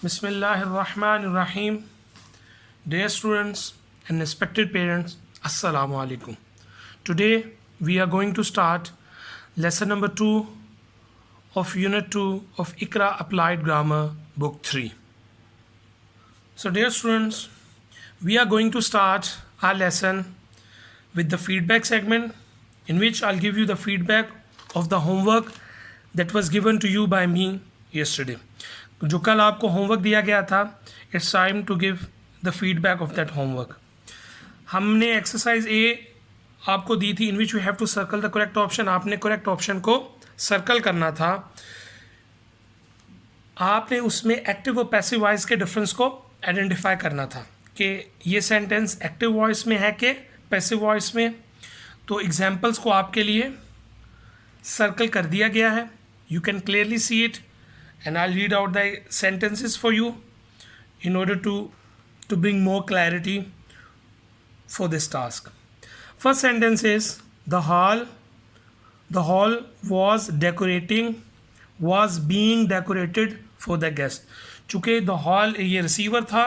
Bismillahirrahmanirrahim. Dear students and respected parents, Assalamu alaikum. Today we are going to start lesson number 2 of unit 2 of Iqra Applied Grammar book 3. So dear students, we are going to start our lesson with the feedback segment, in which I'll give you the feedback of the homework that was given to you by me yesterday. जो कल आपको homework दिया गया था, it's time to give the feedback of that homework. हमने exercise A आपको दी थी, in which you have to circle the correct option. आपने करेक्ट ऑप्शन को सर्कल करना था. आपने उसमें एक्टिव और पैसिव वॉइस के डिफरेंस को आइडेंटिफाई करना था कि ये सेंटेंस एक्टिव वॉइस में है कि पैसिव वॉइस में. तो एग्जाम्पल्स को आपके लिए सर्कल कर दिया गया है. You can clearly see it and I'll read out the sentences for you in order to bring more clarity for this task. First sentence is the hall was being decorated for the guest. चूँकि the hall ये receiver था,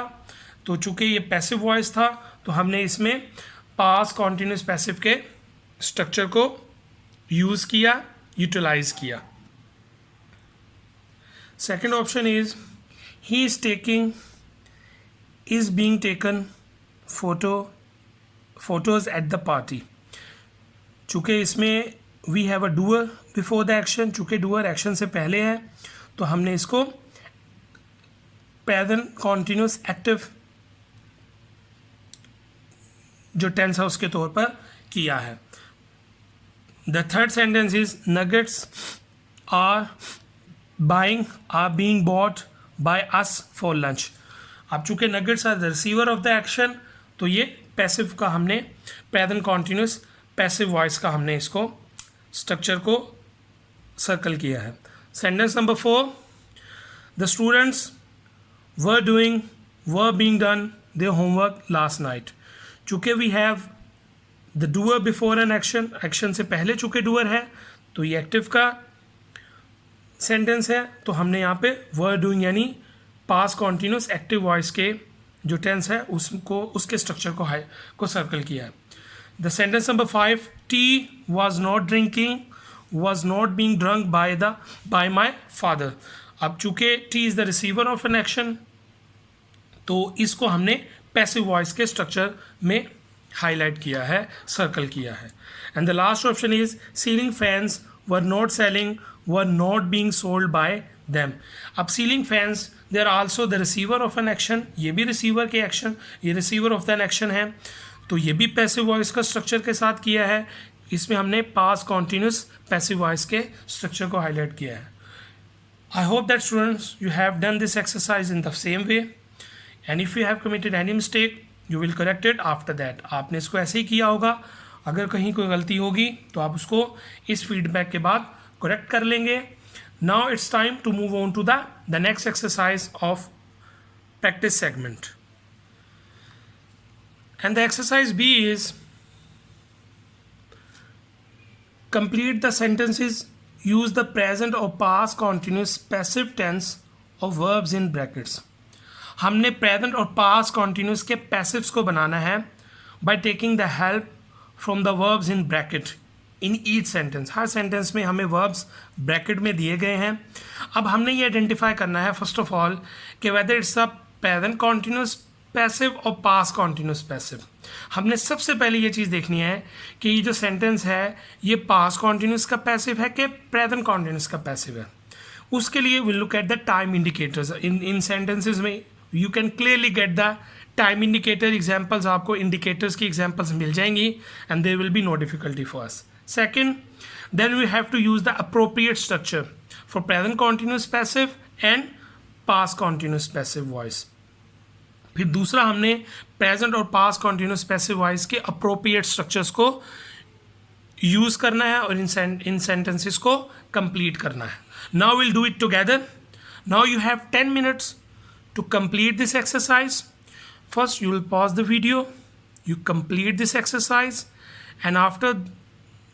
तो चूँकि ये passive voice था, तो हमने इसमें पास्ट कॉन्टिन्यूस पैसिव के स्ट्रक्चर को यूज़ किया, यूटिलाइज किया. Second option is is being taken photos at the party. चूँकि इसमें we have a doer before the action, चूँकि doer action से पहले है, तो हमने इसको present continuous active जो टेंस है उसके तौर पर किया है. The third sentence is nuggets are being bought by us for lunch. अब चूँकि nuggets are the receiver of the action, तो ये पैसिव का हमने प्रेजेंट कॉन्टिन्यूस पैसिव वॉइस का हमने इसको स्ट्रक्चर को सर्कल किया है. Sentence number 4, the students were being done their homework last night. चूँकि we have the doer before an action, action से पहले चूँकि डूअर है, तो ये एक्टिव का सेंटेंस है, तो हमने यहाँ पे वर डूइंग यानी पास्ट कॉन्टिन्यूस एक्टिव वॉइस के जो टेंस है उसके स्ट्रक्चर को सर्कल किया है. The sentence number 5, tea was not being drunk by my father. अब चूँकि tea is the receiver of an action, तो इसको हमने पैसिव वॉइस के स्ट्रक्चर में हाईलाइट किया है, सर्कल किया है. And the last option is ceiling fans were not being sold by them. अब ceiling fans they are also the receiver of an action. ये भी रिसीवर के एक्शन, ये रिसीवर ऑफ एन एक्शन है, तो ये भी पैसिव वॉइस का स्ट्रक्चर के साथ किया है. इसमें हमने पास्ट कॉन्टिन्यूस पैसिव वॉइस के स्ट्रक्चर को हाईलाइट किया है. I hope that students you have done this exercise in the same way, and if you have committed any mistake you will correct it after that. आपने इसको ऐसे ही किया होगा. अगर कहीं कोई गलती होगी तो आप उसको इस फीडबैक के बाद करेक्ट कर लेंगे. Now it's time to move on to the next exercise of practice segment. And the exercise B is complete the sentences, use the present और past continuous passive tense of verbs in brackets. हमने present और past continuous के passives को बनाना है by taking the help from the verbs in bracket in each sentence. हर sentence में हमें वर्ब्स ब्रैकेट में दिए गए हैं. अब हमने ये आइडेंटिफाई करना है फर्स्ट ऑफ ऑल कि whether it's a present continuous passive और पास्ट कॉन्टिन्यूस पैसिव. हमने सबसे पहले ये चीज़ देखनी है कि ये जो सेंटेंस है ये पास्ट कॉन्टिन्यूस का पैसिव है कि प्रेजेंट कॉन्टिन्यूस का पैसिव है. उसके लिए will look at the time indicators. इन सेंटेंसेज में you can clearly get the time indicator examples. आपको इंडिकेटर्स की एग्जाम्पल्स मिल जाएंगी and there will be no difficulty for us. Second, then we have to use the appropriate structure for present continuous passive and past continuous passive voice. फिर दूसरा हमने present और past continuous passive voice के appropriate structures को use करना है और इन sentences को complete करना है. Now we'll do it together. Now you have 10 minutes to complete this exercise. First, you will pause the video, you complete this exercise, and after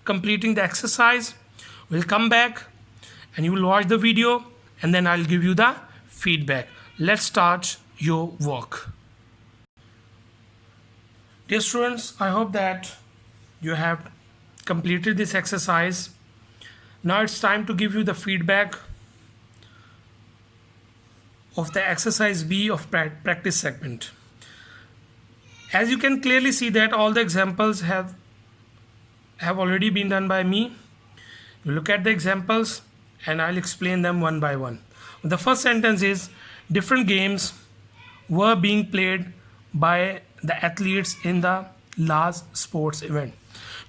completing the exercise, we'll come back and you will watch the video and then I'll give you the feedback. Let's start your work. Dear students, I hope that you have completed this exercise. Now it's time to give you the feedback of the exercise B of practice segment. As you can clearly see that all the examples have already been done by me. You look at the examples and I'll explain them one by one. The first sentence is different games were being played by the athletes in the last sports event.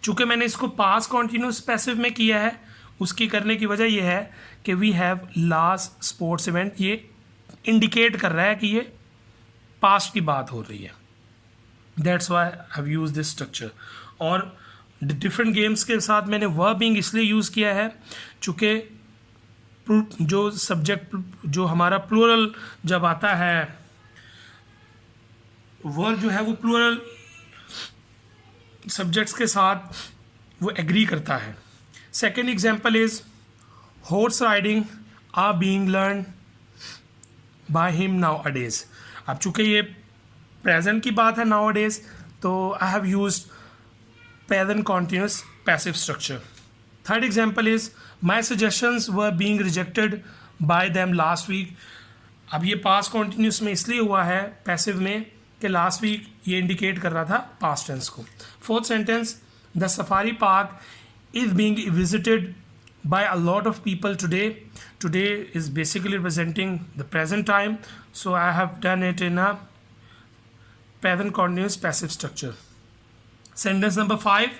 चूँकि मैंने इसको past continuous passive में किया है, उसकी करने की वजह यह है कि we have last sports event, ये इंडिकेट कर रहा है कि ये पास्ट की बात हो रही है. That's why I have use this structure. और डिफरेंट गेम्स के साथ मैंने वर्बिंग इसलिए यूज़ किया है चूँकि जो सब्जेक्ट जो हमारा प्लूरल जब आता है, वर्ब जो है वो प्लूरल सब्जेक्ट्स के साथ वो एग्री करता है. Second example is horse riding are being learn by him nowadays. अब चूँकि ये प्रेजेंट की बात है नाउ अडेज, तो I have used present continuous passive structure. Third example is my suggestions were being rejected by them last week. अब ये past continuous में इसलिए हुआ है पैसिव में कि लास्ट वीक ये इंडिकेट कर रहा था पास्ट टेंस को. Fourth sentence the safari park is being visited by a lot of people today. Today is basically representing the present time, so I have done it in a present continuous passive structure. Sentence number 5,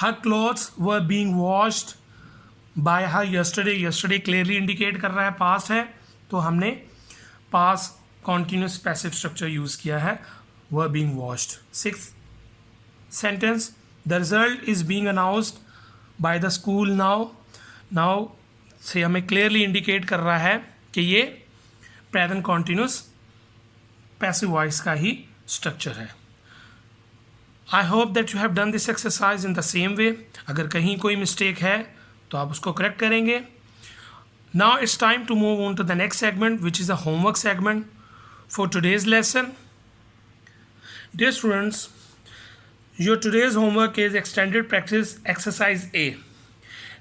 her clothes were being washed by her yesterday. Yesterday clearly indicate कर रहा है past है, तो हमने past continuous passive structure use किया है, were being washed. Sixth sentence, the result is being announced by the school now. Now से हमें क्लियरली इंडिकेट कर रहा है कि ये प्रेजेंट कॉन्टिन्यूस पैसिव वॉइस का ही स्ट्रक्चर है. I hope that you have done this exercise in the same way. अगर कहीं कोई मिस्टेक है तो आप उसको करेक्ट करेंगे. Now it's time to move on to the next segment which is a homework segment for today's lesson. Dear students, your today's homework is extended practice exercise A.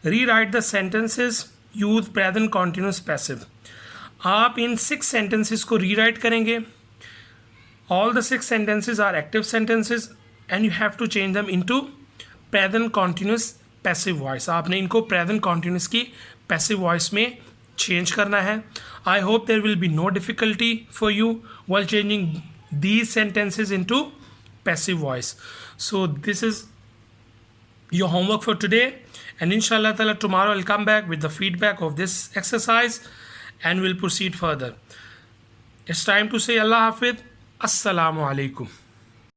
Rewrite the sentences, use present continuous passive. आप इन 6 sentences को rewrite करेंगे. All the 6 sentences are active sentences and you have to change them into present continuous passive voice. आपने इनको present continuous की passive voice में change करना है. I hope there will be no difficulty for you while changing these sentences into passive voice. So this is your homework for today, and inshallah ta'ala tomorrow I'll come back with the feedback of this exercise and we'll proceed further. It's time to say Allah Hafiz. Assalamu alaikum.